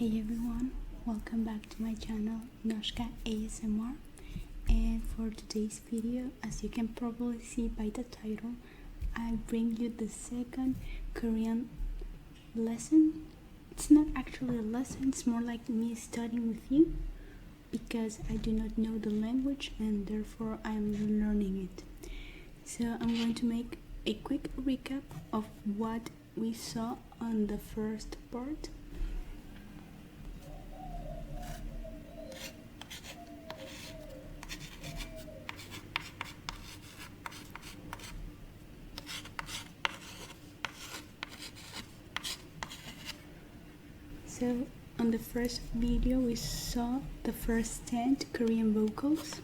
Hey everyone, welcome back to my channel Noshka ASMR, and for today's video, as you can probably see by the title, I bring you the second Korean lesson. It's not actually a lesson, it's more like me studying with you because I do not know the language and therefore I am learning it. So I'm going to make a quick recap of what we saw on the first part. So on the first video we saw the first 10 Korean vocals.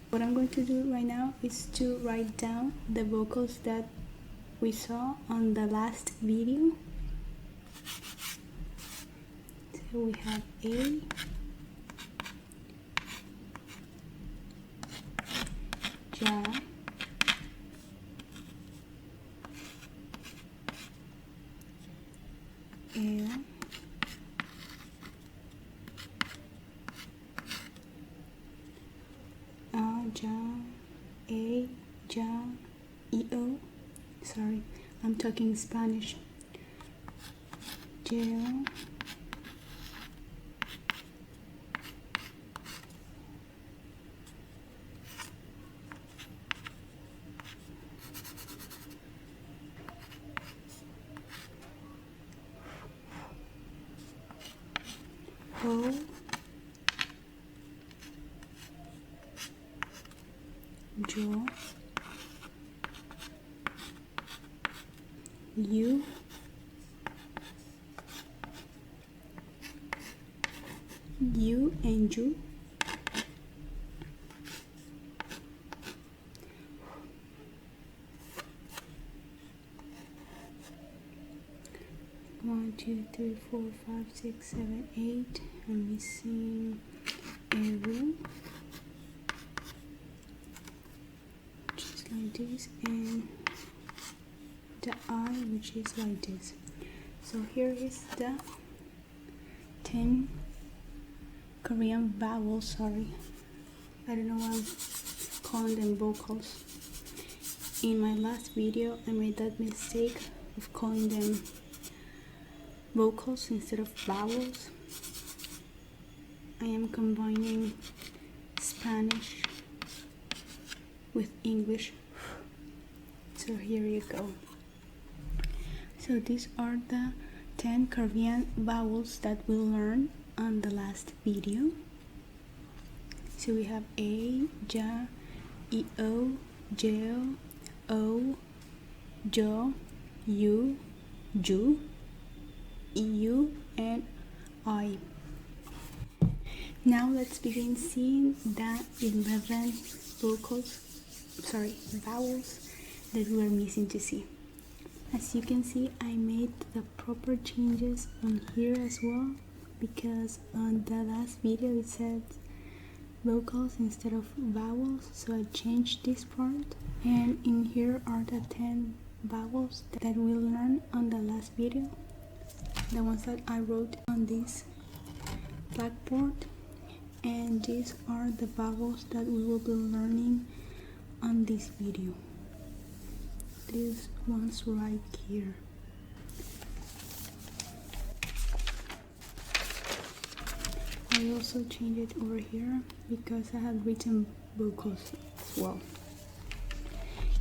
What I'm going to do right now is to write down the vocals that we saw on the last video. So we have A, Ja, L, Ja, A, Ja, E-O. Sorry, I'm talking Spanish. Gel, O, Jo, U, and Ju. One, two, three, 4, 5, 6, 7, 8. I'm missing a row, just like this, and the I, which is like this. So here is the 10 Korean vowels. Sorry, I don't know why I'm calling them vocals. In my last video I made that mistake of calling them vocals instead of vowels. I am combining Spanish with English. So here you go. So these are the 10 Korean vowels that we'll learn on the last video. So we have A, Ja, E-O, Jeo, O, Jo, U, Ju, EU, and I. Now let's begin seeing the 11 vowels that we were missing to see. As you can see, I made the proper changes on here as well, because on the last video it said vocals instead of vowels, so I changed this part. And in here are the 10 vowels that we'll learn on the last video, the ones that I wrote on this blackboard. And these are the vowels that we will be learning on this video. These ones right here. I also changed it over here because I had written vocals as well.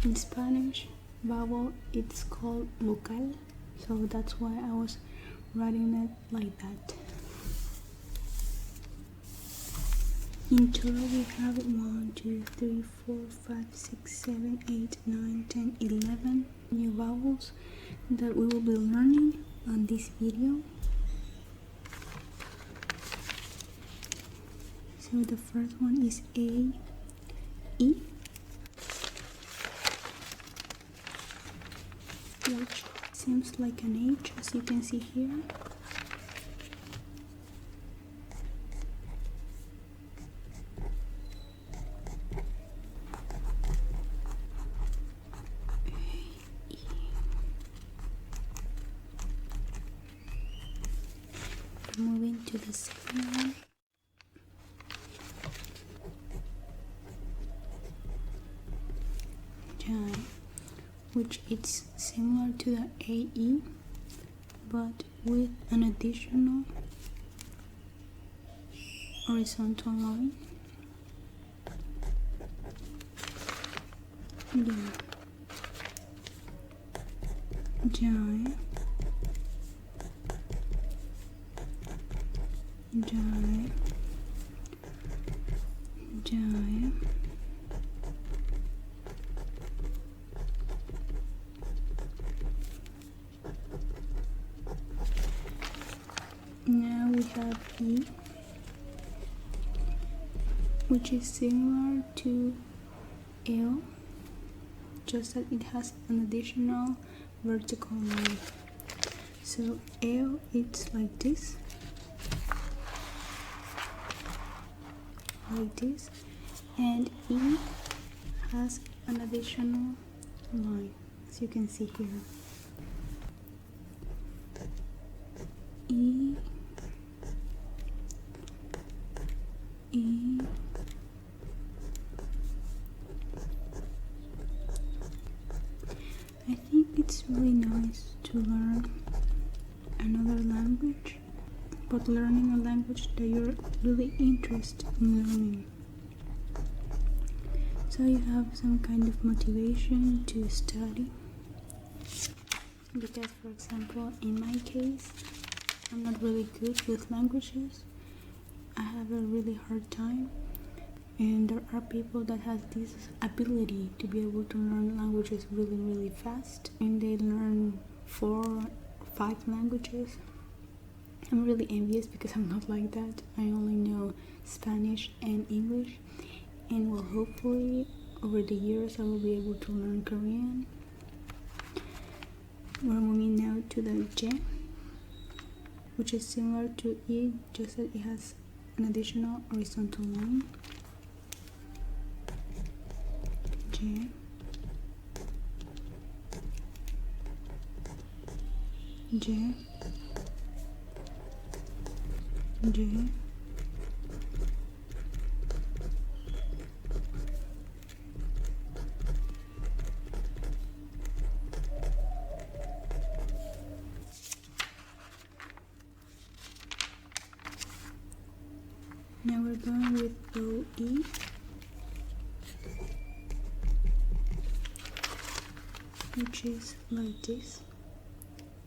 In Spanish, vowel it's called vocal, so that's why I was writing it like that. In total we have 1, 2, 3, 4, 5, 6, 7, 8, 9, 10, 11 new vowels that we will be learning on this video. So the first one is A, E, which seems like an H, as you can see here. to the second one. Jai, which is similar to the AE, but with an additional horizontal line. Then Jai, Jai, Jai, now we have E, which is similar to L, just that it has an additional vertical line. So L, it's like this, and E has an additional line, as you can see here. E, E, I think it's really nice to learn another language, but learning a language that you're really interested in learning. So you have some kind of motivation to study. Because, for example, in my case, I'm not really good with languages. I have a really hard time, and there are people that have this ability to be able to learn languages really fast, and they learn 4 or 5 languages. I'm really envious because I'm not like that. I only know Spanish and English, and well, hopefully over the years I will be able to learn Korean. We're moving now to the J, which is similar to E, just that it has an additional horizontal line. J, J, J, now we're going with OE, which is like this.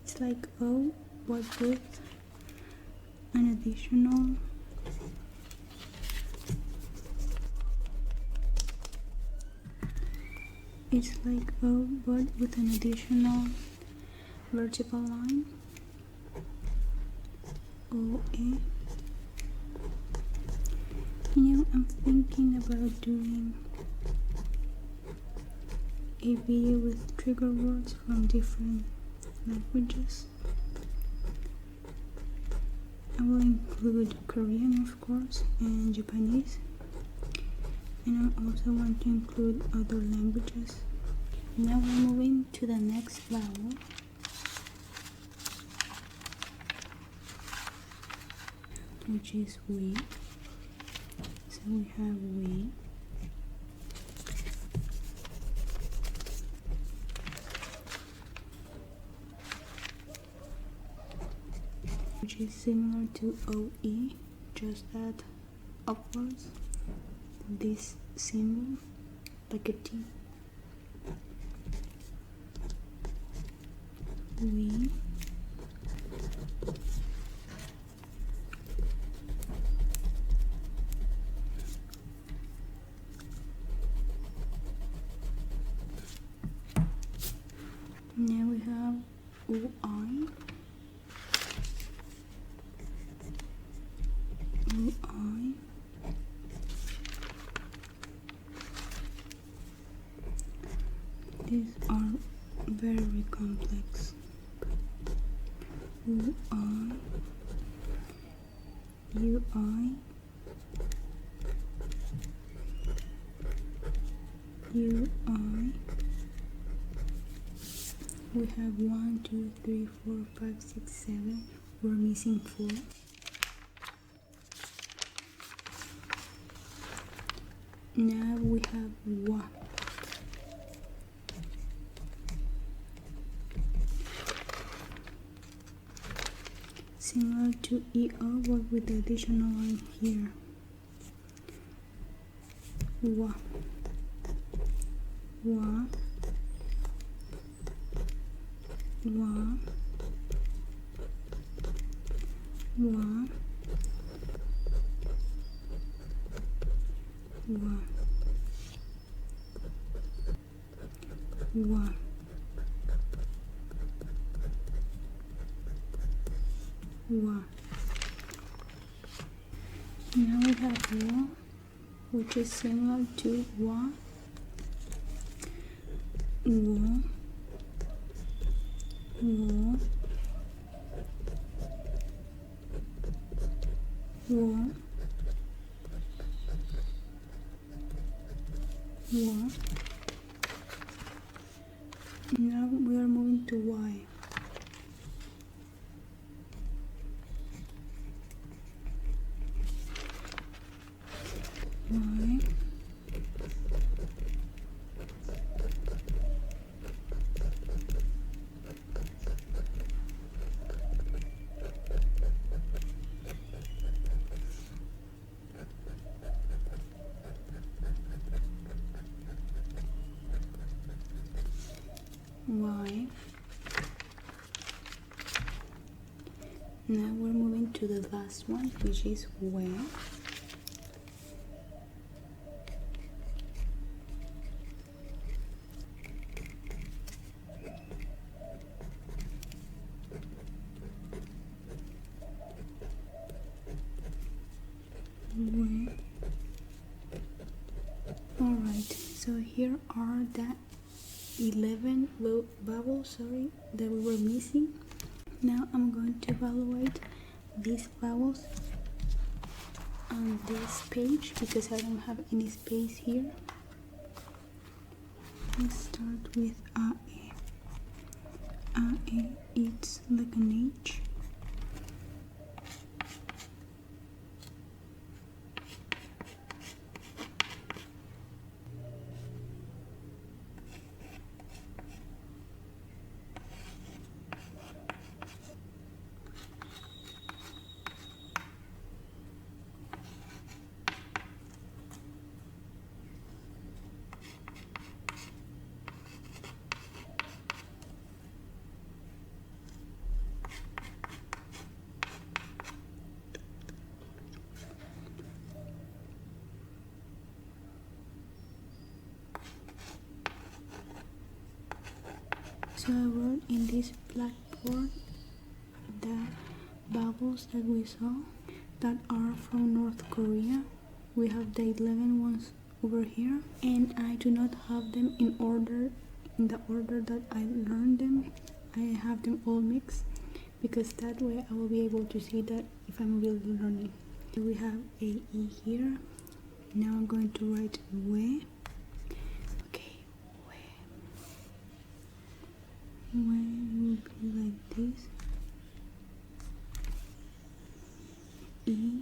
It's like O, but with an additional vertical line. OA. I'm thinking about doing a video with trigger words from different languages. I will include Korean, of course, and Japanese, and I also want to include other languages. Now we're moving to the next vowel, which is we. So we have we, which is similar to OE, just that upwards, this symbol, like a T. We, now we have UI, UI, these are very complex. UI, UI, UI. We have 1, 2, 3, 4, 5, 6, 7. We're missing 4. Now we have wa. Similar to EO, but with the additional line here. Wa. Wa. Wa. Wa. Wa. Wa. Wa. Now we have wa, which is similar to wa. Wo. Wo. Wo. Wo. Now we are moving to Y. Y. Y. Now we're moving to the last one, which is where. Alright, so here are the 11 vowels, that we were missing. Now I'm going to evaluate these vowels on this page because I don't have any space here. Let's start with A. A, it's like an H. So I wrote in this blackboard the vowels that we saw that are from North Korea. We have the 11 ones over here, and I do not have them in the order that I learned them. I have them all mixed because that way I will be able to see that if I'm really learning. We have a E here. Now I'm going to write we. Will be like this. E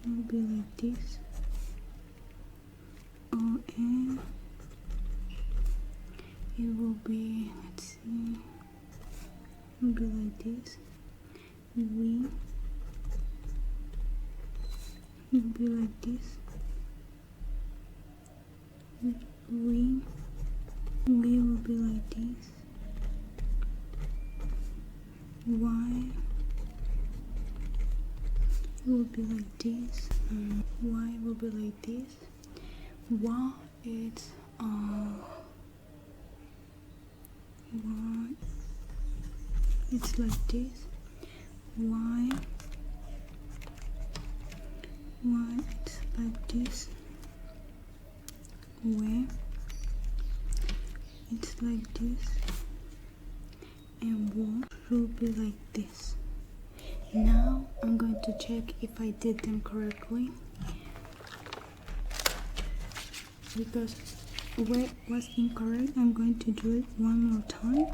will be like this. O N, it will be, let's see, will be like this. We will be like this. We will be like this. Y will be like this. Y will be like this. Wa, it's Y, it's like this. Y, it's like this. Where it's like this, and wo will be like this. Now I'm going to check if I did them correctly, because where was incorrect, I'm going to do it one more time.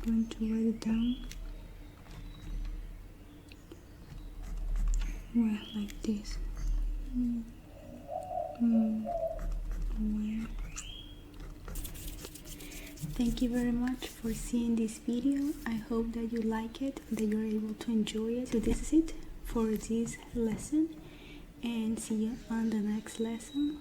I'm going to write it down. Where like this. Thank you very much for seeing this video. I hope that you like it, that you're able to enjoy it. So this is it for this lesson, and see you on the next lesson.